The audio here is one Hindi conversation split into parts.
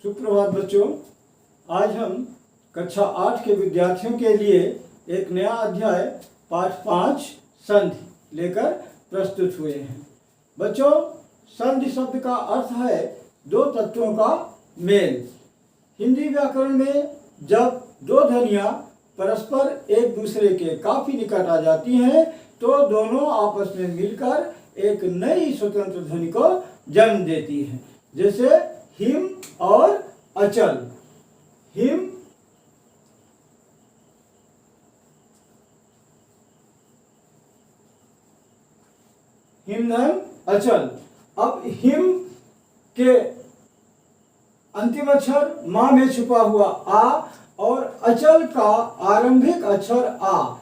सुप्रभात बच्चों। आज हम कक्षा 8 के विद्यार्थियों के लिए एक नया अध्याय पाठ 5 संधि लेकर प्रस्तुत हुए हैं। बच्चों, संधि शब्द का अर्थ है दो तत्वों का मेल। हिंदी व्याकरण में जब दो ध्वनियाँ परस्पर एक दूसरे के काफी निकट आ जाती हैं तो दोनों आपस में मिलकर एक नई स्वतंत्र ध्वनि को जन्म देती हैं। जैसे हिम और अचल। हिम हिमधन अचल। अब हिम के अंतिम अक्षर मां में छुपा हुआ आ और अचल का आरंभिक अक्षर आ,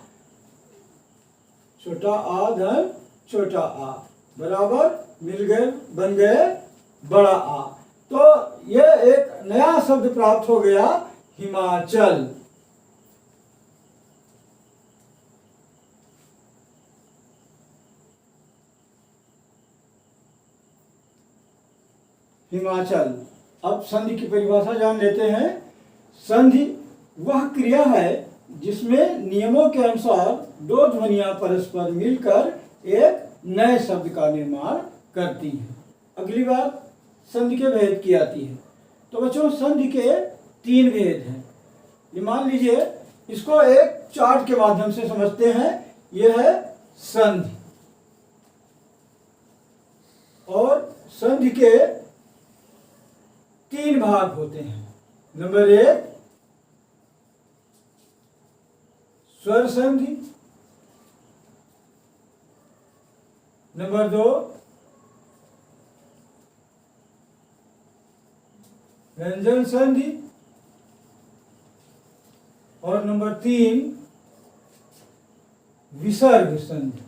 छोटा आ धन छोटा आ बराबर मिल गए, बन गए बड़ा आ। तो यह एक नया शब्द प्राप्त हो गया, हिमाचल। हिमाचल। अब संधि की परिभाषा जान लेते हैं। संधि वह क्रिया है जिसमें नियमों के अनुसार दो ध्वनियां परस्पर मिलकर एक नए शब्द का निर्माण करती हैं। अगली बात संधि के भेद की आती है। तो बच्चों, संधि के 3 भेद हैं। ये मान लीजिए, इसको एक चार्ट के माध्यम से समझते हैं। यह है संधि, और संधि के 3 भाग होते हैं। नंबर 1 स्वर संधि, नंबर 2 व्यंजन संधि, और नंबर 3 विसर्ग संधि।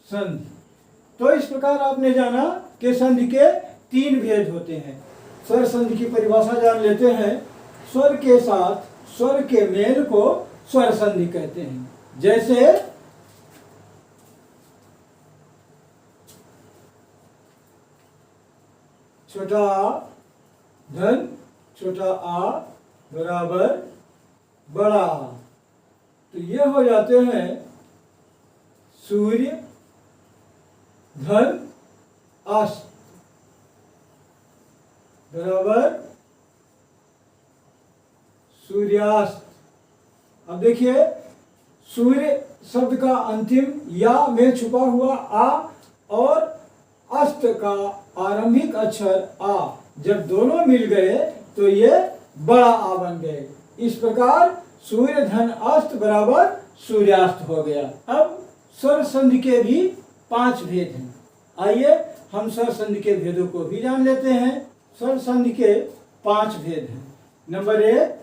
संधि तो इस प्रकार आपने जाना कि संधि के 3 भेद होते हैं। स्वर संधि की परिभाषा जान लेते हैं। स्वर के साथ स्वर के मेल को स्वर संधि कहते हैं। जैसे छोटा आ धन छोटा आ बराबर बड़ा आ, तो ये हो जाते हैं सूर्य धन अस्त बराबर सूर्यास्त। अब देखिए, सूर्य शब्द का अंतिम या में छुपा हुआ आ और अस्त का आरंभिक अक्षर आ, जब दोनों मिल गए तो ये बड़ा आ बन गए। इस प्रकार सूर्य धन अस्त बराबर सूर्यास्त हो गया। अब स्वर संधि के भी 5 भेद हैं। आइए हम स्वर संधि के भेदों को भी जान लेते हैं। स्वर संधि के 5 भेद हैं। नंबर 1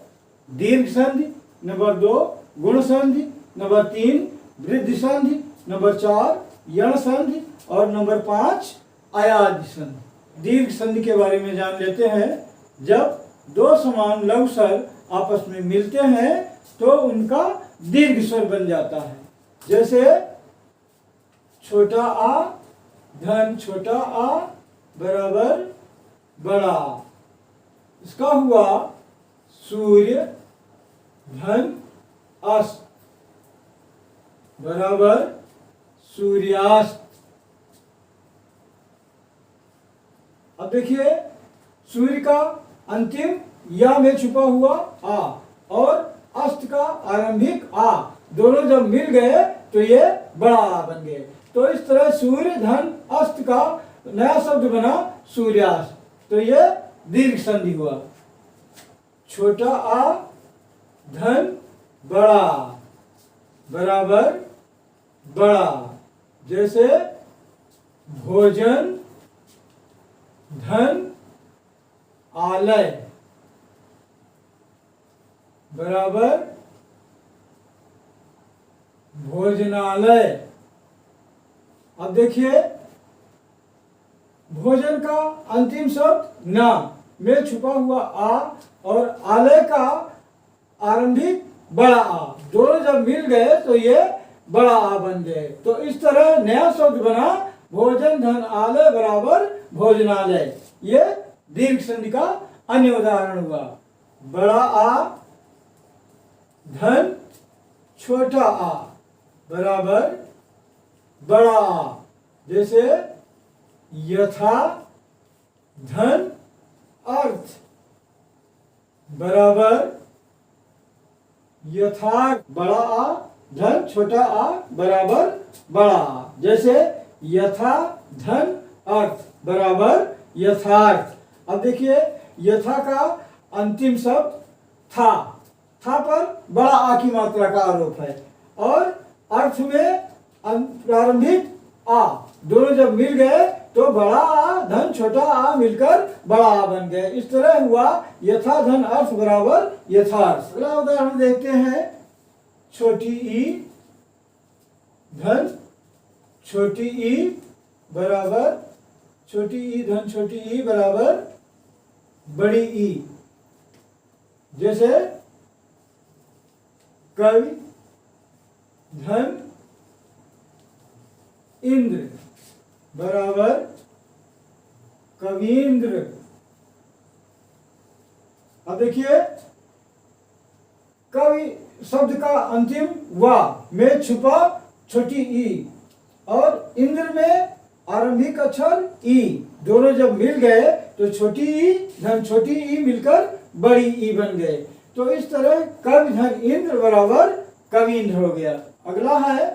दीर्घ संधि, नंबर 2 गुण संधि, नंबर 3 वृद्धि संधि, नंबर 4 यण संधि, और नंबर 5 अयाज्य संधि। दीर्घ संधि के बारे में जान लेते हैं। जब दो समान लघु स्वर आपस में मिलते हैं तो उनका दीर्घ स्वर बन जाता है। जैसे छोटा आ धन छोटा आ बराबर बड़ा आ। इसका हुआ सूर्य धन अस्त बराबर सूर्यास्त। अब देखिए, सूर्य का अंतिम या में छुपा हुआ आ और अस्त का आरंभिक आ, दोनों जब मिल गए तो ये बड़ा आ बन गए। तो इस तरह सूर्य धन अस्त का नया शब्द बना सूर्यास्त, तो ये दीर्घ संधि हुआ। छोटा आ धन बड़ा आ बराबर बड़ा। जैसे भोजन धन आलय बराबर भोजनालय। अब देखिए, भोजन का अंतिम शब्द ना में छुपा हुआ आ और आलय का आरंभिक बड़ा आ, दोनों जब मिल गए तो ये बड़ा आ बन गए। तो इस तरह नया शब्द बना भोजन धन आलय बराबर भोजनालय। ये दीर्घ संधि का अन्य उदाहरण हुआ। बड़ा आ धन छोटा आ बराबर बड़ा आ। जैसे यथा धन अर्थ बराबर यथार्थ। बड़ा आ धन छोटा आ बराबर बड़ा आ। जैसे यथा धन अर्थ बराबर यथार्थ। अब देखिए यथा का अंतिम शब्द था पर बड़ा आ की मात्रा का आरोप है, और अर्थ में प्रारंभिक आ दोनों जब मिल गए तो बड़ा आ धन छोटा आ मिलकर बड़ा आ बन गए। इस तरह हुआ यथा धन अर्थ बराबर यथार्थ। अगला उदाहरण देखते हैं। छोटी ई धन छोटी ई बराबर छोटी ई धन छोटी ई बराबर बड़ी ई। जैसे कवि धन इंद्र बराबर कवींद्र। अब देखिए कवि शब्द का अंतिम वा में छुपा छोटी ई और इंद्र में आरंभिक अक्षर ई दोनों जब मिल गए तो छोटी ई धन छोटी ई मिलकर बड़ी ई बन गए। तो इस तरह कवि धन इंद्र बराबर कवींद्र हो गया। अगला है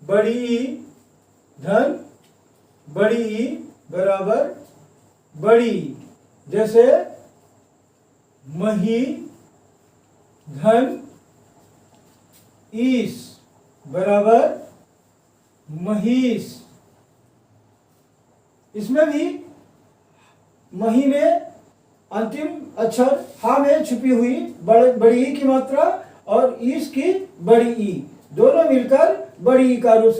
बड़ी ई धन बड़ी ई बराबर बड़ी। जैसे मही धन ईश बराबर महिष। इसमें भी मही में अंतिम अक्षर हा में छुपी हुई बड़ी ई की मात्रा और ईश की बड़ी ई दोनों मिलकर बड़ी ई का रूप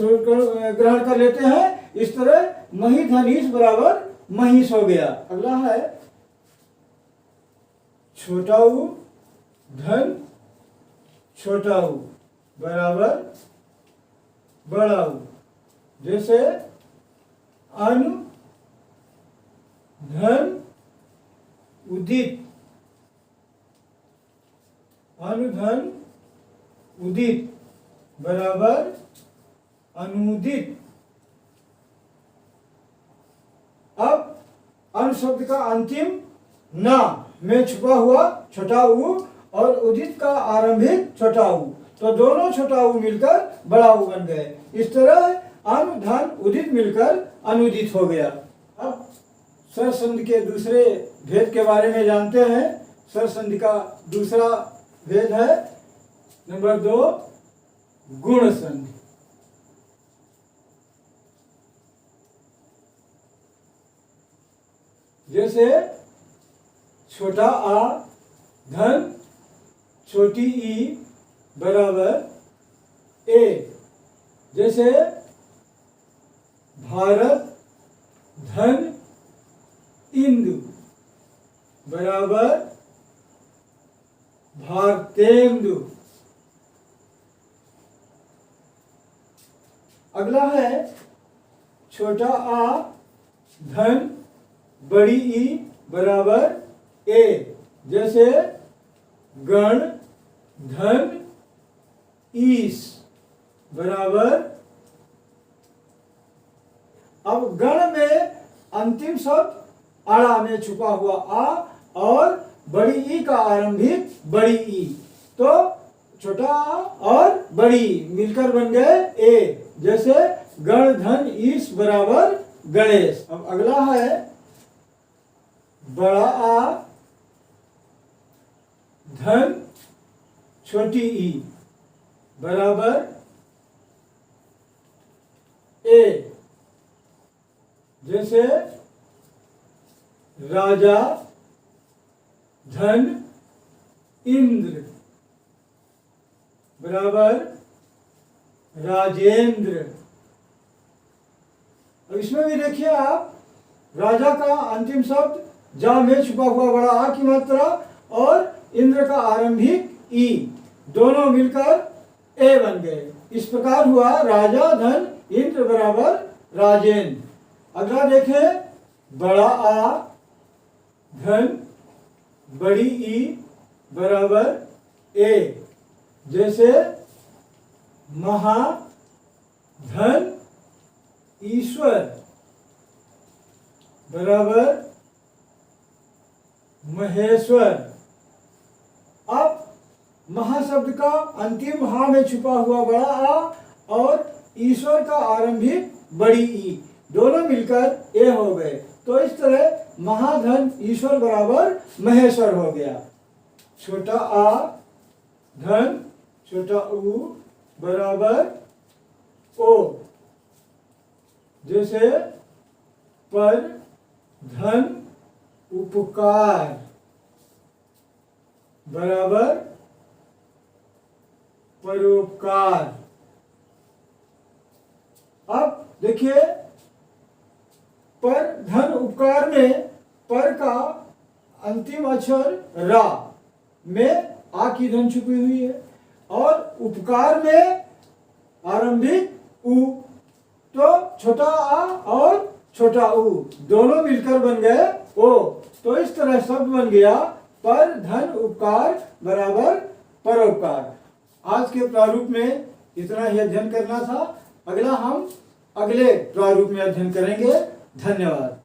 ग्रहण कर लेते हैं। इस तरह मही धनीश बराबर महिष हो गया। अगला है छोटा ऊ धन छोटा ऊ बराबर बड़ा ऊ। जैसे अनु धन उदित अनुधन उदित बराबर अनुदित। अब अनु शब्द का अंतिम ना में छुपा हुआ छोटा ऊ और उदित का आरंभिक छोटा ऊ तो दोनों छोटा ऊ मिलकर बड़ा ऊ बन गए। इस तरह अनु धन उदित मिलकर अनुदित हो गया। अब स्वर संधि के दूसरे भेद के बारे में जानते हैं। स्वर संधि का दूसरा भेद है नंबर 2 गुण संधि। जैसे छोटा आ धन छोटी ई बराबर ए। जैसे भारत धन इंदु बराबर भारतेंदु। अगला है छोटा आ धन बड़ी ई बराबर ए। जैसे गण धन ईश बराबर। अब गण में अंतिम शब्द आड़ा में छुपा हुआ आ और बड़ी ई का आरंभिक बड़ी ई तो छोटा आ और बड़ी मिलकर बन गए ए। जैसे गण धन ईश बराबर गणेश। अब अगला है बड़ा आ धन छोटी ई बराबर ए। जैसे राजा धन इंद्र बराबर राजेंद्र। अब इसमें भी देखिए आप राजा का अंतिम शब्द जा में छुपा हुआ बड़ा आ की मात्रा और इंद्र का आरंभिक ई दोनों मिलकर ए बन गए। इस प्रकार हुआ राजा धन इंद्र बराबर राजेंद्र। अगला देखें, बड़ा आ धन बड़ी ई बराबर ए। जैसे महाधन ईश्वर बराबर महेश्वर। अब महाशब्द का अंतिम हा में छुपा हुआ बड़ा आ और ईश्वर का आरंभिक बड़ी ई दोनों मिलकर ए हो गए। तो इस तरह महाधन ईश्वर बराबर महेश्वर हो गया। छोटा आ धन छोटा ऊ बराबर ओ। जैसे पर धन उपकार बराबर परोपकार। अब देखिए, पर धन उपकार में पर का अंतिम अक्षर रा में आ की धन छुपी हुई है और उपकार में आरंभिक उ। तो छोटा आ और छोटा उ दोनों मिलकर बन गए ओ। तो इस तरह शब्द बन गया पर धन उपकार बराबर परोपकार। आज के प्रारूप में इतना ही अध्ययन करना था। अगला हम अगले प्रारूप में अध्ययन करेंगे। धन्यवाद।